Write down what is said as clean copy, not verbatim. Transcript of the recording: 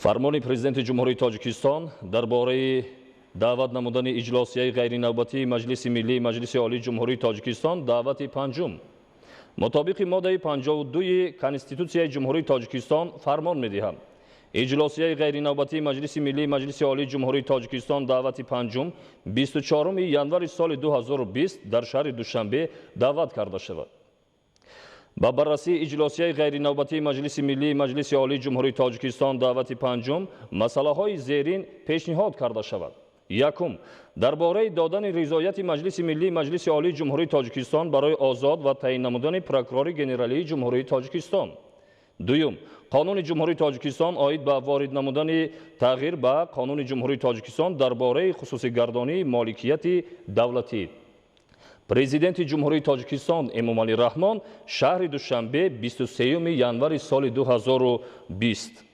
Фармони Президенти Ҷумҳурии Тоҷикистон дар бораи даъват намудани иҷлосияи ғайринавбатии Маҷлиси Миллии Маҷлиси Олии Ҷумҳурии Тоҷикистон даъвати панҷум мутобиқи моддаи 52 Конститутсияи Ҷумҳурии Тоҷикистон фармон медиҳад. Иҷлосияи ғайринавбатии Маҷлиси Миллии Маҷлиси Олии Ҷумҳурии Тоҷикистон даъвати панҷум 24 январи соли 2020 дар шаҳри Душанбе даъват карда шавад. ба баррасии иҷлосияи ғайринавбатии Маҷлиси Миллии Маҷлиси Олии Ҷумҳурии Тоҷикистон даъвати панҷум масъалаҳои зерин пешниҳод карда шавад. Якум, дар бораи додани ризояти Маҷлиси Миллии Маҷлиси Олии Ҷумҳурии Тоҷикистон барои озод ва таъин намудани прокурори генералии Ҷумҳурии Тоҷикистон. Дуюм, Қонуни Ҷумҳурии Тоҷикистон оид ба ворид намудани тағйир ба Қонуни Ҷумҳурии Тоҷикистон дар бораи хусусигардонии моликияти давлатӣ. Президенти Ҷумҳурии Тоҷикистон Эмомали Раҳмон, шаҳри Душанбе, 23 январи соли 2020.